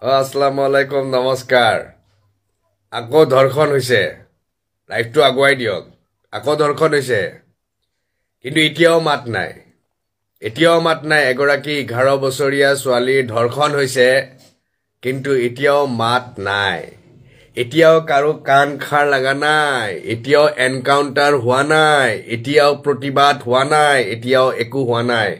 আসসালামু আলাইকুম নমস্কাৰ আকৌ ধৰ্ষণ হৈছে লাইফটো আগুৱাই দিয়ক আকৌ ধৰ্ষণ হৈছে কিন্তু এতিয়াও মাত নাই এগৰাকী 11 বছৰীয়া ছোৱালীৰ ধৰ্ষণ হৈছে কিন্তু এতিয়াও মাত নাই এতিয়াও কাৰো কাণ খাৰ লাগা নাই এতিয়াও এনকাউন্টাৰ হোৱা নাই এতিয়াও প্ৰতিবাদ হোৱা নাই এতিয়াও একো হোৱা নাই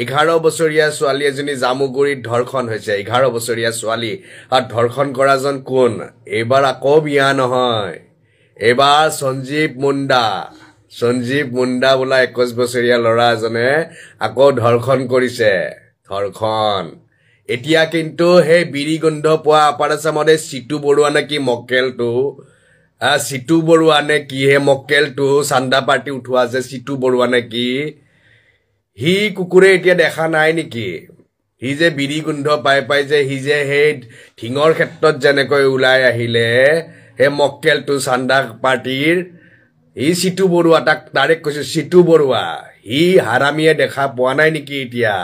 11 বছৰীয়া ছোৱালী এজনী জামুগুৰিত ধৰ্ষণ হৈছে 11 বছৰীয়া ছোৱালী আৰু ধৰ্ষণ কৰাজন কোন এবাৰ আকৌ বিয়া নহয় এবাৰ সঞ্জীৱ মুণ্ডা বোলা 21 বছৰীয়া ল'ৰা এজনে আকৌ ধৰ্ষণ কৰিছে ধৰ্ষণ এতিয়া কিন্তু হে বিৰি গন্ধ পোৱা আপাৰ আছামতে সিটু বৰুৱা নে কি মক্কেলটো সিটু বৰুৱা নে কি হে মক্কেলটো চান্দা পাৰ্টি উঠোৱা যে সিটু বৰুৱা নে কি হি কুকুৰে এতিয়া দেখা নাই নেকি হি যে বিৰি গন্ধ পাই যে হি যে হে ঠিঙৰ ক্ষেত্ৰত যেনেকৈ ওলাই আহিলে হে মক্কেলটো চান্দা পাৰ্টিৰ হি সিটু বৰুৱা তাক ডাইৰেক্ট কৈছে সিটু বৰুৱা হি হাৰামিয়ে দেখা পোৱা নাই নেকি এতিয়া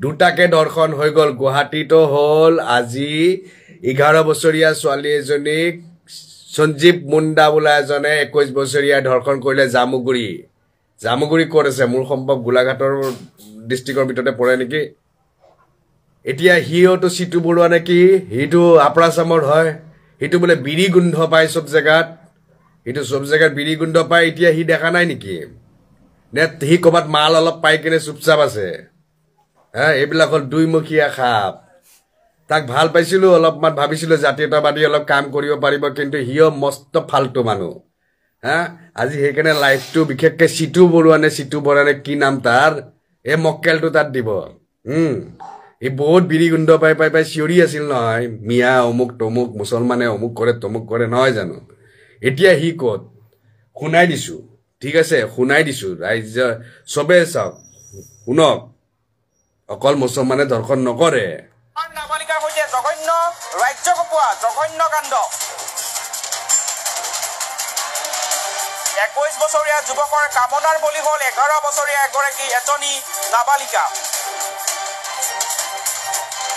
দুটাকে দৰ্শন হৈ গল গুৱাহাটীতো হল আজি 11 বছৰীয়া ছোৱালী এজনীক সঞ্জীৱ মুণ্ডা বোলা এজনে 21 বছৰীয়া ধৰ্ষণ কৰিলে জামুগুৰি ক'ত আছে মোৰ সম্ভৱ গোলাঘাটৰ ডিস্ট্ৰিক্টৰ ভিতৰতে পৰে নেকি এতিয়া হিওটো সিটু বৰুৱা নেকি হিটো আপ্ৰাচামৰ হয় হিটো বোলে বিৰি গুন্ধ পায় সব জায়গাত বিৰি গুন্ধ পায় এতিয়া হি দেখা নাই নেকি নে হি কবাত মাল অলপ পাই কিনে চুপচাপ আছে এইবিলাক হল দুইমুখীয়া খাপ তাক ভাল পাইছিলো অলপমান ভাবিছিলো জাতীয়তাবাদী অলপ কাম কৰিব পাৰিব কিন্তু হিও মস্ত ফালতু মানুহ আজি সেইকাৰণে লাইফটো বিশেষকে সিটু বৰুৱা নে কি নাম তাৰ এই মক্কেলটো তাত দিব এই বহুত বিৰি গুন্ধ পাই চিঞৰি আছিল নহয় মিয়া অমুক তমুক মুছলমানে অমুক কৰে তমুক কৰে নহয় জানো এতিয়া হি ক'ত শুনাই দিছো ঠিক আছে শুনাই দিছো ৰাইজ সবে চাওক শুনক অকল মুছলমানে ধৰ্ষণ নকৰে নাবালিকাৰ সৈতে জঘন্য ৰাজ্যকপোৱা জঘন্য কাণ্ড 21 বছৰীয়া যুৱকৰ কামনাৰ বলি হল 11 বছৰীয়া এজনী নাবালিকা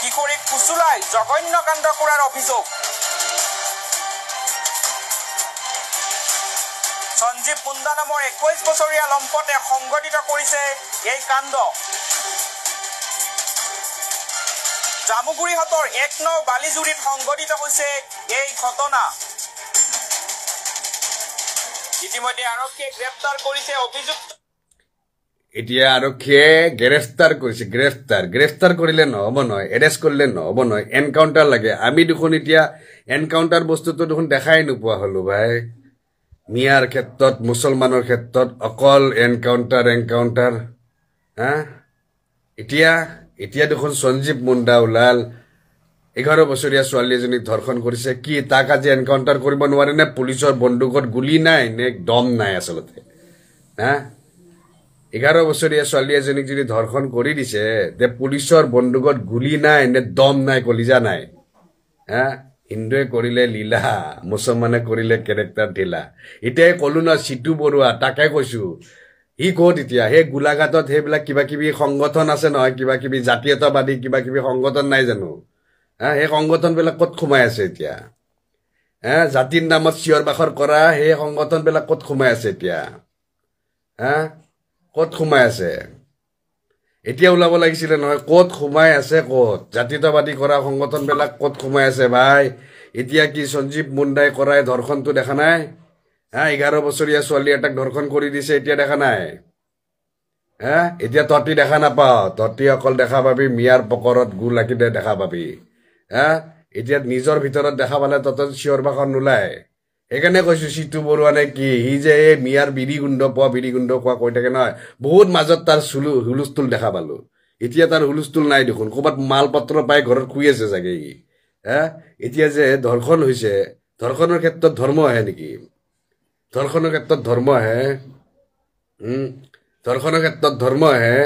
কিশোৰীক কুচুলাই জঘন্য কাণ্ড কৰাৰ অভিযোগ সঞ্জীৱ মুণ্ডা নামৰ 21 বছৰীয়া লম্পটে সংঘটিত কৰিছে এই কাণ্ড জামুগুৰিহতৰ 19 বালিজুৰিত সংঘটিত হৈছে এই ঘটনা ইতিমধ্যে আৰক্ষীয়ে গ্ৰেপ্তাৰ কৰিছে অভিযুক্ত এতিয়া আৰক্ষীয়ে গ্ৰেফতাৰ কৰিলে নহব নহয় এৰেষ্ট কৰিলে নহব নহয় এনকাউন্টাৰ লাগে আমি দেখোন এতিয়া এনকাউন্টাৰ বস্তুটো দেখোন দেখাই নোপোৱা হলো ভাই মিয়াৰ ক্ষেত্ৰত মুছলমানৰ ক্ষেত্ৰত অকল এনকাউন্টাৰ এতিয়া দেখোন সঞ্জীৱ মুণ্ডা ওলাল 11 বছৰীয়া ছোৱালী এজনীক ধৰ্ষণ কৰিছে কি তাক আজি এনকাউন্টাৰ কৰিব নোৱাৰে নে পুলিচৰ বন্দুকত গুলি নাই নে দম নাই আচলতে 11 বছৰীয়া ছোৱালী এজনীক যদি ধৰ্ষণ কৰি দিছে তে পুলিচৰ বন্দুকত গুলি নাই নে দম নাই কলিজা নাই হিন্দুৱে কৰিলে লীলা মুছলমানে কৰিলে কেৰেক্টাৰ ঢিলা এতিয়াই কলো না সিটু বৰুৱা তাকে কৈছো হি ক'ত এতিয়া হে গোলাঘাটত সেইবিলাক কিবা কিবি সংগঠন আছে নহয় কিবা কিবি জাতীয়তাবাদী কিবা কিবি সংগঠন নাই জানো সেই সংগঠনবিলাক ক'ত সোমাই আছে এতিয়া জাতিৰ নামত চিঞৰ বাখৰ কৰা সেই সংগঠনবিলাক ক'ত সোমাই আছে এতিয়া ক'ত সোমাই আছে এতিয়া ওলাব লাগিছিলে নহয় ক'ত সোমাই আছে ক'ত জাতীয়তাবাদী কৰা সংগঠনবিলাক ক'ত সোমাই আছে ভাই এতিয়া কি সঞ্জীৱ মুণ্ডাই কৰাই ধৰ্ষণটো দেখা নাই 11 বছৰীয়া ছোৱালী এটাক ধৰ্ষণ কৰি দিছে এতিয়া দেখা নাই এতিয়া তহঁতি দেখা নাপাও তহঁতি অকল দেখা পাবি মিয়াৰ পকৰত গু লাগিলে দেখা পাবি এতিয়া নিজৰ ভিতৰত দেখা পালে তহঁতৰ চিঞৰ বাখৰ নোলায় সেইকাৰণে কৈছো সিটু বৰুৱা নে কি হি যে এই মিয়াৰ বিৰি গুন্ধ খোৱা কৈ থাকে নহয় বহুত মাজত তাৰ হুলস্থুল দেখা পালো এতিয়া তাৰ হুলস্থুল নাই দেখোন ক'ৰবাত মাল পত্ৰ পাই ঘৰত শুই আছে চাগে হি এতিয়া যে ধৰ্ষণ হৈছে ধৰ্ষণৰ ক্ষেত্ৰত ধৰ্ম আহে নেকি ধৰ্ষণৰ ক্ষেত্ৰত ধৰ্ম আহে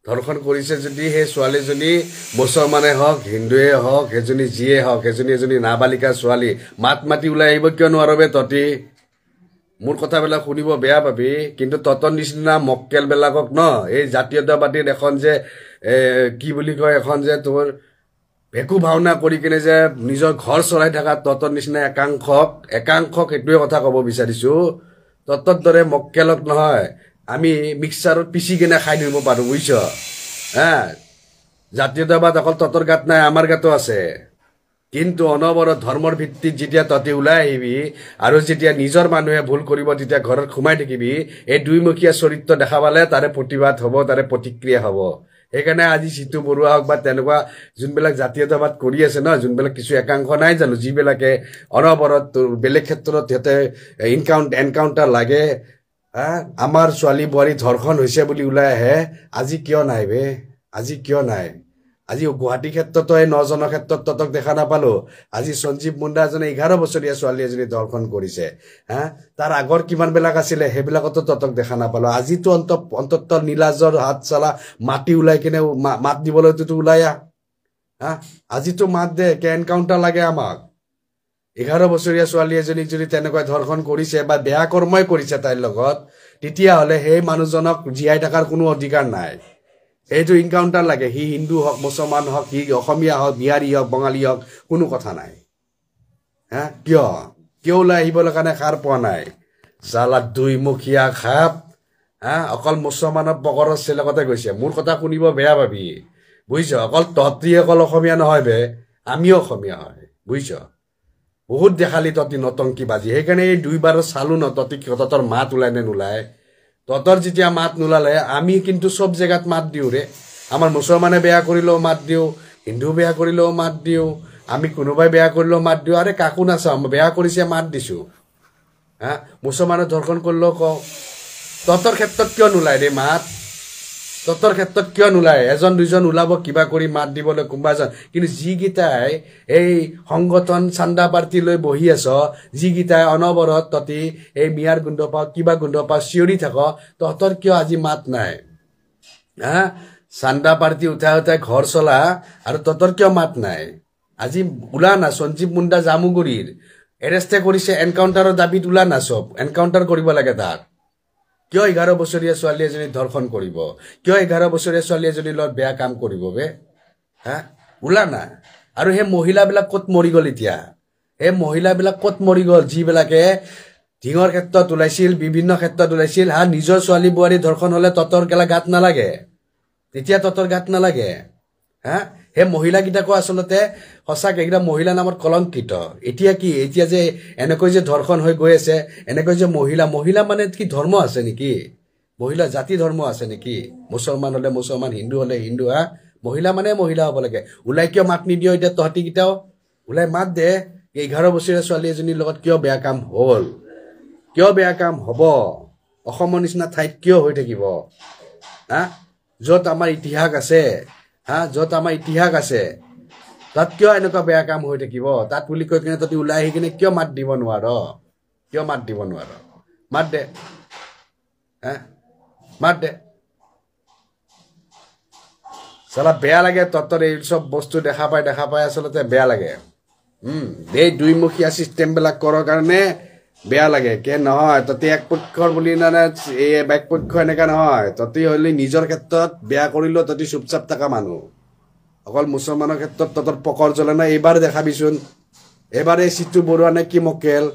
ধৰ্ষণ কৰিছে যদি সেই ছোৱালীজনী মুছলমানে হওক হিন্দুৱে হওক এজনী যিয়ে হওক এজনী নাবালিকা ছোৱালী মাত মাতি ওলাই আহিব কিয় নোৱাৰবে তহঁতি মোৰ কথাবিলাক শুনিব বেয়া পাবি কিন্তু তহঁতৰ নিচিনা মক্কেলবিলাকক এই জাতীয়তাবাদীৰ এখন যে কি বুলি কয় এখন যে তোৰ ভেকু ভাওনা কৰি কিনে যে নিজৰ ঘৰ চলাই থকা ততৰ নিচিনা একাংশক এইটোৱে কথা ক'ব বিচাৰিছো ততৰ দৰে মক্কেলক নহয় আমি মিক্সাৰত পিচি কিনে খাই দিব পাৰো বুজিছ হা জাতীয়তাবাদ অকল ততৰ গাত নাই আমাৰ গাতো আছে কিন্তু অনবৰত ধৰ্মৰ ভিত্তিত যেতিয়া তহঁতি ওলাই আহিবি আৰু যেতিয়া নিজৰ মানুহে ভুল কৰিব তেতিয়া ঘৰত সোমাই থাকিবি এই দুইমুখীয়া চৰিত্ৰ দেখা পালে তাৰে প্ৰতিবাদ হ'ব তাৰে প্ৰতিক্ৰিয়া হ'ব সেইকাৰণে আজি জিতু বৰুৱা হওক বা তেনেকুৱা যোনবিলাক জাতীয়তাবাদ কৰি আছে ন যোনবিলাক কিছু একাংশ নাই জানো যিবিলাকে অনবৰত বেলেগ ক্ষেত্ৰত সিহঁতে এনকাউণ্টাৰ লাগে আমাৰ ছোৱালী বোৱাৰী ধৰ্ষণ হৈছে বুলি ওলাই আহে আজি কিয় নাই বে আজি কিয় নাই আজি গুৱাহাটী ক্ষেত্ৰতো এই 9 জনৰ ক্ষেত্ৰত ততক দেখা নাপালো আজি সঞ্জীৱ মুণ্ডা এজনে 11 বছৰীয়া ছোৱালী এজনী ধৰ্ষণ কৰিছে তাৰ আগৰ কিমান বিলাক আছিলে সেইবিলাকতো ততক দেখা নাপালো আজিতো অন্তত নীলাজৰ হাত চালা মাটি ওলাই কিনে মাত দিবলৈতো ওলাই আজিতো মাত দে কে এনকাউণ্টাৰ লাগে আমাক 11 বছৰীয়া ছোৱালী এজনীক যদি তেনেকৈ ধৰ্ষণ কৰিছে বা বেয়া কৰ্মই কৰিছে তাইৰ লগত তেতিয়াহ'লে সেই মানুহজনক জীয়াই থকাৰ কোনো অধিকাৰ নাই এইটো এনকাউণ্টাৰ লাগে সি হিন্দু হওক মুছলমান হওক সি অসমীয়া হওক বিহাৰী হওক বঙালী হওক কোনো কথা নাই কিয় ওলাই আহিবলৈ কাৰণে সাৰ পোৱা নাই চালা দুইমুখীয়া খাপ অকল মুছলমানৰ পকৰৰ চেলকতে গৈছে মোৰ কথা শুনিব বেয়া পাবি বুজিছ অকল তহঁতি অকল অসমীয়া নহয় বে আমিও অসমীয়া হয় বুজিছ বহুত দেখালি তহঁতি নতংকি বাজি সেইকাৰণে এই দুইবাৰ চালো ন তহঁতৰ মাত ওলাই নে নোলায় তহঁতৰ যেতিয়া মাত নোলালে আমি কিন্তু চব জেগাত মাত দিওঁ ৰে আমাৰ মুছলমানে বেয়া কৰিলেও মাত দিওঁ হিন্দু বেয়া কৰিলেও মাত দিওঁ আমি কোনোবাই বেয়া কৰিলেও মাত দিওঁ আৰে কাকো নাচাওঁ বেয়া কৰিছে মাত দিছো মুছলমানে ধৰ্ষণ কৰিলেও কওঁ তহঁতৰ ক্ষেত্ৰত কিয় নোলায় ৰে মাত তহঁতৰ ক্ষেত্ৰত কিয় নোলায় এজন দুজন ওলাব কিবা কৰি মাত দিবলৈ কোনোবা এজন কিন্তু যিকেইটাই এই সংগঠন চান্দা পাৰ্টি লৈ বহি আছ যিকেইটাই অনবৰত তহঁতি এই মিয়াৰ গোন্ধ পাওঁ কিবা গোন্ধ পাওঁ চিঞৰি থাক তহঁতৰ কিয় আজি মাত নাই চান্দা পাৰ্টি উঠাই ঘৰ চলা আৰু তহঁতৰ কিয় মাত নাই আজি ওলা না সঞ্জীৱ মুণ্ডা জামুগুৰিৰ এৰেষ্টে কৰিছে এনকাউণ্টাৰৰ দাবীত ওলা না চব এনকাউণ্টাৰ কৰিব লাগে তাক কিয় 11 বছৰীয়া ছোৱালী এজনী ধৰ্ষণ কৰিব কিয় 11 বছৰীয়া ছোৱালী এজনীৰ লগত বেয়া কাম কৰিব বে ওলা না আৰু সেই মহিলাবিলাক ক'ত মৰি গ'ল এতিয়া এই মহিলাবিলাক ক'ত মৰি গ'ল যিবিলাকে ঢিঙৰ ক্ষেত্ৰত ওলাইছিল বিভিন্ন ক্ষেত্ৰত ওলাইছিল নিজৰ ছোৱালী বোৱাৰী ধৰ্ষণ হ'লে তহঁতৰ কেলা গাত নালাগে তেতিয়া তহঁতৰ গাত নালাগে সেই মহিলাকেইটাকো আচলতে সঁচাকে এইকেইটা মহিলা নামত কলংকিত এতিয়া কি এতিয়া যে এনেকৈ যে ধৰ্ষণ হৈ গৈ আছে এনেকৈ যে মহিলা মানে কি ধৰ্ম আছে নেকি মহিলা জাতি ধৰ্ম আছে নেকি মুছলমান হলে মুছলমান হিন্দু হলে হিন্দু মহিলা মানে মহিলা হ'ব লাগে ওলাই কিয় মাত নিদিয় এতিয়া তহঁতিকেইটাও ওলাই মাত দে 11 বছৰীয়া ছোৱালী এজনীৰ লগত কিয় বেয়া কাম হ'ল কিয় বেয়া কাম হ'ব অসমৰ নিচিনা ঠাইত কিয় হৈ থাকিব য'ত আমাৰ ইতিহাস আছে য'ত আমাৰ ইতিহাস আছে তাত কিয় এনেকুৱা বেয়া কাম হৈ থাকিব তাত বুলি কৈ কিনে তহঁতি ওলাই আহি কিনে কিয় মাত দিব নোৱাৰ মাত দে মাত দে চালা বেয়া লাগে তহঁতৰ এই চব বস্তু দেখা পাই আচলতে বেয়া লাগে এই দুইমুখীয়া চিষ্টেমবিলাক কৰাৰ কাৰণে বেয়া লাগে কে নহয় তহঁতি এক পক্ষৰ বুলি এই এক পক্ষ এনেকা নহয় তহঁতি হ'লে নিজৰ ক্ষেত্ৰত বেয়া কৰিলেও তহঁতি চুপচাপ থকা মানুহ অকল মুছলমানৰ ক্ষেত্ৰত তহঁতৰ পকৰ জ্বলে নাই এইবাৰ দেখাবিচোন এইবাৰ এই জিতু বৰুৱা নে কি মক্কেল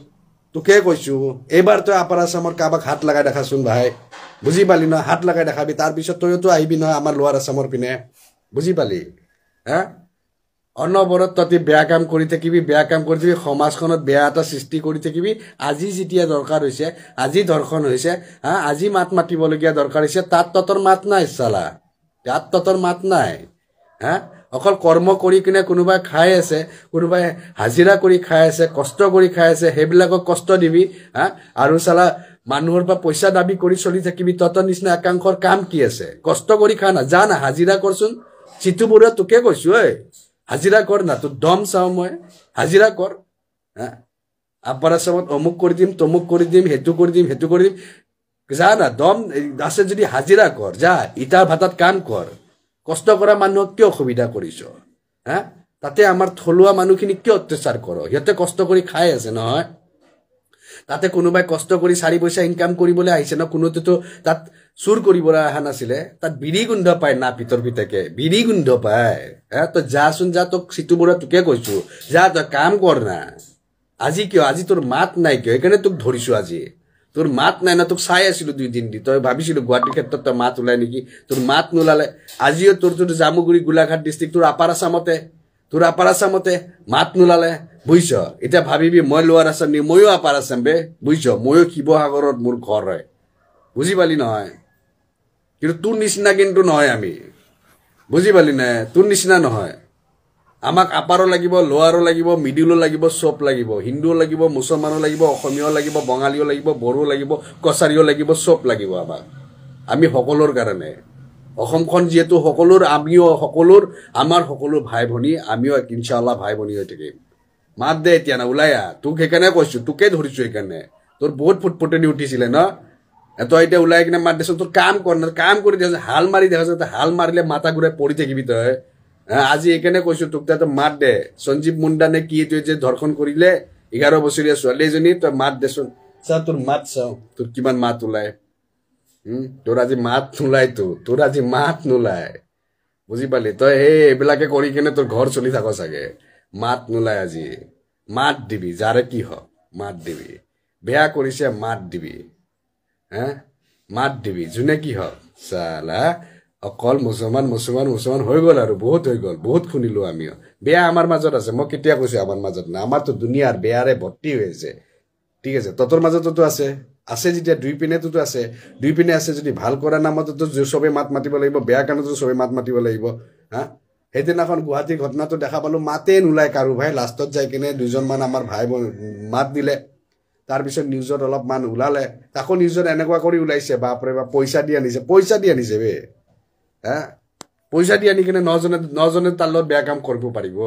তোকে কৈছো এইবাৰ তই আপাৰ আছামৰ কাৰোবাক হাত লগাই দেখাচোন ভাই বুজি পালি নহয় হাত লগাই দেখাবি তাৰপিছত তইতো আহিবি নহয় আমাৰ লোৱাৰ আছামৰ পিনে বুজি পালি অনবৰত তহঁতি বেয়া কাম কৰি থাকিবি সমাজখনত বেয়া এটা সৃষ্টি কৰি থাকিবি আজি যেতিয়া দৰকাৰ হৈছে আজি ধৰ্ষণ হৈছে আজি মাত মাতিবলগীয়া দৰকাৰ হৈছে তাত তহঁতৰ মাত নাই চালা তাত তহঁতৰ মাত নাই অকল কৰ্ম কৰি কিনে কোনোবাই খাই আছে কোনোবাই হাজিৰা কৰি খাই আছে কষ্ট কৰি খাই আছে সেইবিলাকক কষ্ট দিবি আৰু চালা মানুহৰ পৰা পইচা দাবী কৰি চলি থাকিবি তহঁতৰ নিচিনা একাংশৰ কাম কি আছে কষ্ট কৰি খা না যা না হাজিৰা কৰচোন জিতু বৰুৱা তোকে কৈছো হাজিৰা কৰ না তোৰ দম চাওঁ মই হাজিৰা কৰ আপাৰ আছামত অমুক কৰি দিম তমুক কৰি দিম সেইটো কৰি দিম যা না দম আছে যদি হাজিৰা কৰ যা ইটাৰ ভাতাত কাম কৰ কষ্ট কৰা মানুহক কিয় অসুবিধা কৰিছ তাতে আমাৰ থলুৱা মানুহখিনি কিয় অত্যাচাৰ কৰ সিহঁতে কষ্ট কৰি খাই আছে নহয় তাতে কোনোবাই কষ্ট কৰি 4 পইচা ইনকাম কৰিবলৈ আহিছে ন কোনোতেতো তাত চুৰ কৰিবলৈ অহা নাছিলে তাত বিড়ি গোন্ধ পায় না পিতৰ পিতেকে বিড়ি গোন্ধ পায় তই যাচোন যা তোক সিটু বৰা তোকে কৈছো যা তই কাম কৰ না আজি কিয় আজি তোৰ মাত নাই কিয় সেইকাৰণে তোক ধৰিছো আজি তোৰ মাত নাই না তোক চাই আছিলো 2 দিন দি তই ভাবিছিলো গুৱাহাটী ক্ষেত্ৰত তই মাত ওলাই নেকি তোৰ মাত নোলালে আজিও তোৰ জামুগুৰি গোলাঘাট ডিষ্ট্ৰিক্ট তোৰ আপাৰ আছামতে মাত নোলালে বুজিছ এতিয়া ভাবিবি মই লোৱাৰ আছাম নি ময়ো আপাৰ আছাম বে বুজিছ ময়ো শিৱসাগৰত মোৰ ঘৰ হয় বুজি পালি নহয় কিন্তু তোৰ নিচিনা কিন্তু নহয় আমি বুজি পালি নাই তোৰ নিচিনা নহয় আমাক আপাৰো লাগিব লোৱাৰো লাগিব মিডিলো লাগিব সব লাগিব হিন্দুও লাগিব মুছলমানো লাগিব অসমীয়াও লাগিব বঙালীও লাগিব বড়ো লাগিব কছাৰীও লাগিব সব লাগিব আমাক আমি সকলোৰ কাৰণে অসমখন যেহেতু সকলোৰ আমিও সকলোৰ আমাৰ সকলো ভাই ভনী আমিও ইনশাআল্লাহ ভাই ভনী হৈ থাকিম মাত দে এতিয়া না ওলাই আহ তোক সেইকাৰণে কৈছো তোকে ধৰিছো সেইকাৰণে তোৰ বহুত ফুটফুটনি উঠিছিলে ন তই এতিয়া ওলাই কিনে মাত দেচোন তোৰ কাম কৰ না কাম কৰি দেখ হাল মাৰি দেখাছ হাল মাৰিলে মাথা ঘূৰাই পৰি থাকিবি তই আজি এইকাৰণে কৈছো তোক তই মাত দে সঞ্জীৱ মুণ্ডা নে কি তই যে ধৰ্ষণ কৰিলে 11 বছৰীয়া ছোৱালী এজনী তই মাত দেচোন চা তোৰ মাত চাও তোৰ কিমান মাত ওলাই তোৰ আজি মাত নোলাই তোৰ আজি মাত নোলাই বুজি পালি তই এইবিলাকে কৰি কিনে তোৰ ঘৰ চলি থাক চাগে মাত নোলাই আজি মাত দিবি যাৰে কি হওক মাত দিবি বেয়া কৰিছে মাত দিবি মাত দিবি যোনে কি হওক চালা অকল মুছলমান হৈ গ'ল আৰু বহুত হৈ গ'ল বহুত শুনিলো আমিও বেয়া আমাৰ মাজত আছে মই কেতিয়া কৈছো আমাৰ মাজত না আমাৰতো দুনিয়াৰ বেয়াৰে ভৰ্তি হৈ আছে ঠিক আছে ততৰ মাজতো আছে যেতিয়া দুই পিনেতো আছে দুই পিনে আছে যদি ভাল কৰাৰ নামতো চবে মাত মাতিব লাগিব বেয়া কাৰণতো চবে মাত মাতিব লাগিব সেইদিনাখন গুৱাহাটীৰ ঘটনাটো দেখা পালো মাতে নোলাই কাৰো ভাই লাষ্টত যাই কিনে 2জনমান আমাৰ ভাই মাত দিলে তাৰপিছত নিউজত অলপমান ওলালে তাকো নিউজত এনেকুৱা কৰি ওলাইছে বাপৰে বাপ পইচা দি আনিছে বে পইচা দি আনি কিনে 9জনে তাৰ লগত বেয়া কাম কৰিব পাৰিব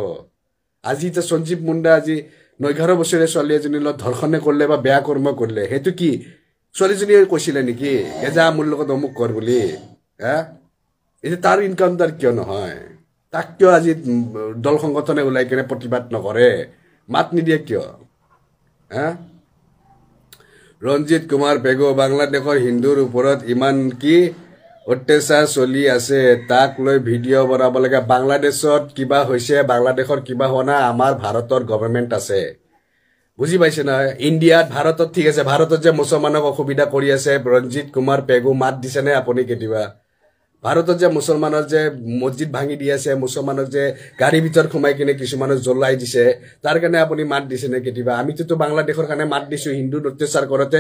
আজি এতিয়া সঞ্জীৱ মুণ্ডা আজি 11 বছৰীয়া ছোৱালী এজনীৰ লগত ধৰ্ষণে কৰিলে বা বেয়া কৰ্ম কৰিলে সেইটো কি ছোৱালীজনীয়ে কৈছিলে নেকি যা মোৰ লগত অমুক কৰ বুলি এতিয়া তাৰ ইনকাউণ্টাৰ কিয় নহয় তাক কিয় আজি দল সংগঠনে ওলাই কিনে প্ৰতিবাদ নকৰে মাত নিদিয়ে কিয় ৰঞ্জিত কুমাৰ পেগু বাংলাদেশৰ হিন্দুৰ ওপৰত ইমান কি অত্যাচাৰ চলি আছে তাক লৈ ভিডিঅ' বনাব লাগে বাংলাদেশত কিবা হৈছে বাংলাদেশৰ কিবা হোৱা নাই আমাৰ ভাৰতৰ গভৰ্ণমেণ্ট আছে বুজি পাইছে নহয় ইণ্ডিয়াত ভাৰতত ঠিক আছে ভাৰতত যে মুছলমানক অসুবিধা কৰি আছে ৰঞ্জিত কুমাৰ পেগু মাত দিছে নে আপুনি কেতিয়াবা ভাৰতত যে মুছলমানৰ যে মছজিদ ভাঙি দি আছে মুছলমানক যে গাড়ী ভিতৰত সোমাই কিনে কিছুমানক জ্বলাই দিছে তাৰ কাৰণে আপুনি মাত দিছে নে কেতিয়াবা আমিতো বাংলাদেশৰ কাৰণে মাত দিছো হিন্দুৰ অত্যাচাৰ কৰোতে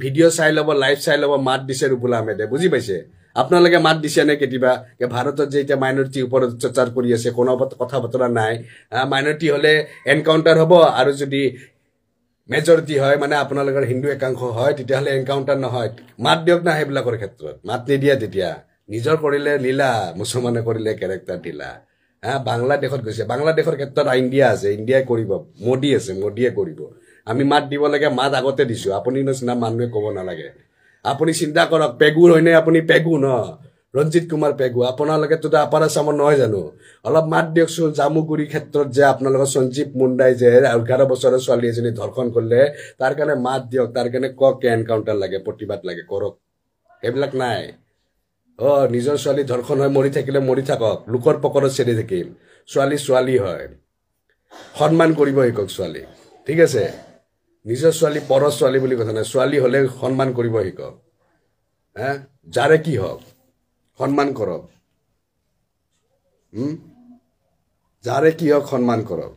ভিডিঅ' চাই ল'ব লাইভ চাই ল'ব মাত দিছে ৰুবুল আহমেদে বুজি পাইছে আপোনালোকে মাত দিছে নে কেতিয়াবা ভাৰতত যে এতিয়া মাইনৰিটিৰ ওপৰত অত্যাচাৰ কৰি আছে কোনো কথা বতৰা নাই মাইনৰিটি হলে এনকাউণ্টাৰ হ'ব আৰু যদি মেজৰিটি হয় মানে আপোনালোকৰ হিন্দু একাংশ হয় তেতিয়াহ'লে এনকাউণ্টাৰ নহয় মাত দিয়ক না সেইবিলাকৰ ক্ষেত্ৰত মাত নিদিয়া তেতিয়া নিজৰ কৰিলে লীলা মুছলমানে কৰিলে কেৰেক্টাৰ ঢিলা বাংলাদেশত গৈছে বাংলাদেশৰ ক্ষেত্ৰত ইণ্ডিয়া আছে ইণ্ডিয়াই কৰিব মোদী আছে মোদীয়ে কৰিব আমি মাত দিব লাগে মাত আগতে দিছো আপুনি নিচিনা মানুহে ক'ব নালাগে আপুনি চিন্তা কৰক পেগুৰ হয়নে আপুনি পেগু ন ৰঞ্জিত কুমাৰ পেগু আপোনালোকে তো আপাৰ আছামৰ নহয় জানো অলপ মাত দিয়কচোন জামুগুৰি ক্ষেত্ৰত যে আপোনালোকৰ সঞ্জীৱ মুণ্ডাই যে 11 বছৰৰ ছোৱালী এজনী ধৰ্ষণ কৰিলে তাৰ কাৰণে মাত দিয়ক তাৰ কাৰণে কক এনকাউণ্টাৰ লাগে প্ৰতিবাদ লাগে কৰক এইবিলাক নাই নিজৰ ছোৱালী ধৰ্ষণ হয় মৰি থাকিলে মৰি থাকক লোকৰ পকৰত চেৰি থাকিম ছোৱালী হয় সন্মান কৰিব শিকক ছোৱালী ঠিক আছে নিজৰ ছোৱালী পৰ ছোৱালী বুলি কথা নাই ছোৱালী হলে সন্মান কৰিব শিকক যাৰে কি হওক সন্মান কৰক যাৰে কি হওক সন্মান কৰক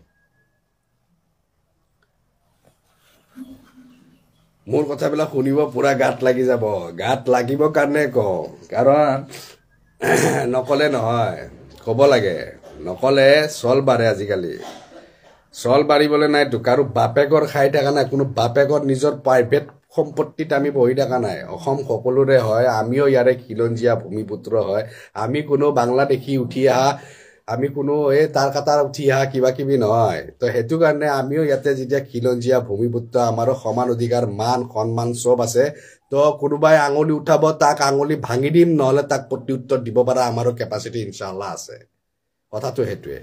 মোৰ কথাবিলাক শুনিব পুৰা গাত লাগি যাব গাত লাগিব কাৰণে কওঁ কাৰণ নকলে নহয় ক'ব লাগে নকলে চল বাঢ়ে আজিকালি চল বাঢ়িবলৈ নাই তো কাৰো বাপেকৰ খাই থকা নাই কোনো বাপেকৰ নিজৰ প্ৰাইভেট সম্পত্তিত আমি বহি থকা নাই অসম সকলোৰে হয় আমিও ইয়াৰে খিলঞ্জীয়া ভূমিপুত্ৰ হয় আমি কোনো বাংলাদেশী উঠি অহা আমি কোনো তাৰ কাটাৰ উঠি অহা কিবা কিবি নহয় তো সেইটো কাৰণে আমিও ইয়াতে যেতিয়া খিলঞ্জীয়া ভূমিপুত্ৰ আমাৰো সমান অধিকাৰ মান সন্মান চব আছে তো কোনোবাই আঙুলি উঠাব তাক আঙুলি ভাঙি দিম নহলে তাক প্ৰত্যুত্তৰ দিব পৰা আমাৰো কেপাচিটি ইনশাআল্লাহ আছে কথাটো সেইটোৱে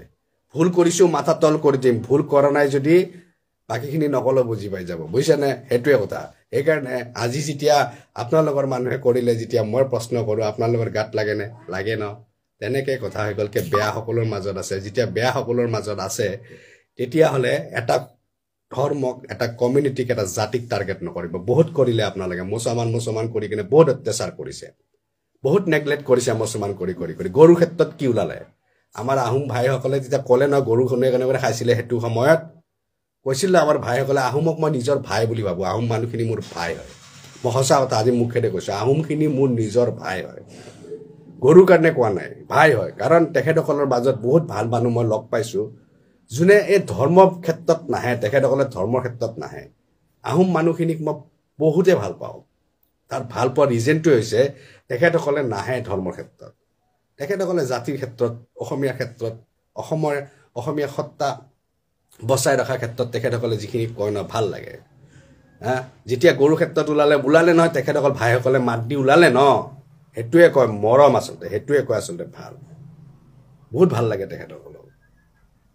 ভুল কৰিছো মাথা তল কৰি দিম ভুল কৰা নাই যদি বাকীখিনি নকলেও বুজি পাই যাব বুজিছেনে সেইটোৱে কথা সেইকাৰণে আজি যেতিয়া আপোনালোকৰ মানুহে কৰিলে যেতিয়া মই প্ৰশ্ন কৰোঁ আপোনালোকৰ গাত লাগেনে লাগে ন তেনেকৈ কথা হৈ গ'ল বেয়া সকলৰ মাজত আছে যেতিয়া বেয়া সকলৰ মাজত আছে তেতিয়াহ'লে এটা ধৰ্মক এটা কমিউনিটিক এটা জাতিক টাৰ্গেট নকৰিব বহুত কৰিলে আপোনালোকে মুছলমান কৰি কিনে বহুত অত্যাচাৰ কৰিছে বহুত নেগলেক্ট কৰিছে মুছলমান কৰি গৰুৰ ক্ষেত্ৰত কি ওলালে আমাৰ আহোম ভাইসকলে যেতিয়া ক'লে ন গৰু কেনেকৈ খাইছিলে সেইটো সময়ত কৈছিলে আমাৰ ভাইসকলে আহোমক মই নিজৰ ভাই বুলি ভাবোঁ আহোম মানুহখিনি মোৰ ভাই হয় মই সঁচা কথা আজি মুখেৰে কৈছোঁ আহোমখিনি মোৰ নিজৰ ভাই হয় গৰুৰ কাৰণে কোৱা নাই ভাই হয় কাৰণ তেখেতসকলৰ মাজত বহুত ভাল মানুহ মই লগ পাইছোঁ যোনে এই ধৰ্মৰ ক্ষেত্ৰত নাহে তেখেতসকলে ধৰ্মৰ ক্ষেত্ৰত নাহে আহোম মানুহখিনিক মই বহুতে ভাল পাওঁ তাৰ ভাল পোৱা ৰিজনটো হৈছে তেখেতসকলে নাহে ধৰ্মৰ ক্ষেত্ৰত তেখেতসকলে জাতিৰ ক্ষেত্ৰত অসমীয়াৰ ক্ষেত্ৰত অসমীয়া সত্তা বচাই ৰখাৰ ক্ষেত্ৰত তেখেতসকলে যিখিনি কয় ন ভাল লাগে যেতিয়া গৰুৰ ক্ষেত্ৰত ওলালে নহয় তেখেতসকল ভাইসকলে মাত দি ওলালে ন সেইটোৱে কয় মৰম আচলতে সেইটোৱে কয় আচলতে ভাল বহুত ভাল লাগে তেখেতসকলক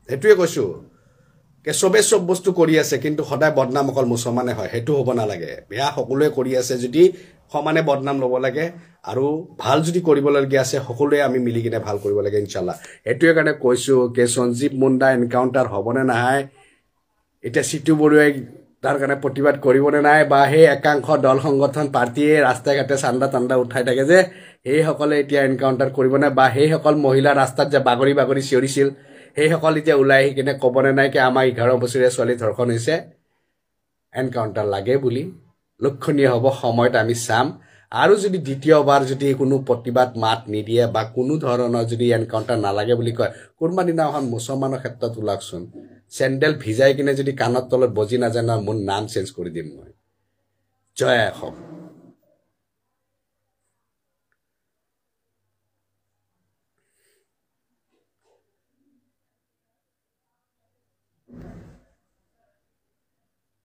সেইটোৱে কৈছোঁ চবেই চব বস্তু কৰি আছে কিন্তু সদায় বদনাম অকল মুছলমানে হয় সেইটো হ'ব নালাগে বেয়া সকলোৱে কৰি আছে যদি সমানে বদনাম ল'ব লাগে আৰু ভাল যদি কৰিবলগীয়া আছে সকলোৱে আমি মিলি কিনে ভাল কৰিব লাগে ইনশাল্লাহ সেইটোৱে কাৰণে কৈছোঁ সঞ্জীৱ মুণ্ডা এনকাউণ্টাৰ হ'বনে নাই এতিয়া চিটু বৰুৱাই তাৰ কাৰণে প্ৰতিবাদ কৰিবনে নাই বা সেই একাংশ দল সংগঠন পাৰ্টীয়ে ৰাস্তাই ঘাটে চান্দা উঠাই থাকে যে সেইসকলে এতিয়া এনকাউণ্টাৰ কৰিবনে বা সেইসকল মহিলা ৰাস্তাত যে বাগৰি চিঞৰিছিল সেইসকল এতিয়া ওলাই আহি কিনে ক'বনে নাই আমাৰ 11 বছৰীয়া ছোৱালী ধৰ্ষণ হৈছে এনকাউণ্টাৰ লাগে বুলি লক্ষণীয় হ'ব সময়ত আমি চাম আৰু যদি দ্বিতীয়বাৰ যদি কোনো প্ৰতিবাদ মাত নিদিয়ে বা কোনো ধৰণৰ যদি এনকাউণ্টাৰ নালাগে বুলি কয় কোনোবা দিনাখন মুছলমানৰ ক্ষেত্ৰত ওলাকচোন চেণ্ডেল ভিজাই কিনে যদি কাণৰ তলত বজি নাজানো মোৰ নাম চেঞ্জ কৰি দিম মই জয় অসম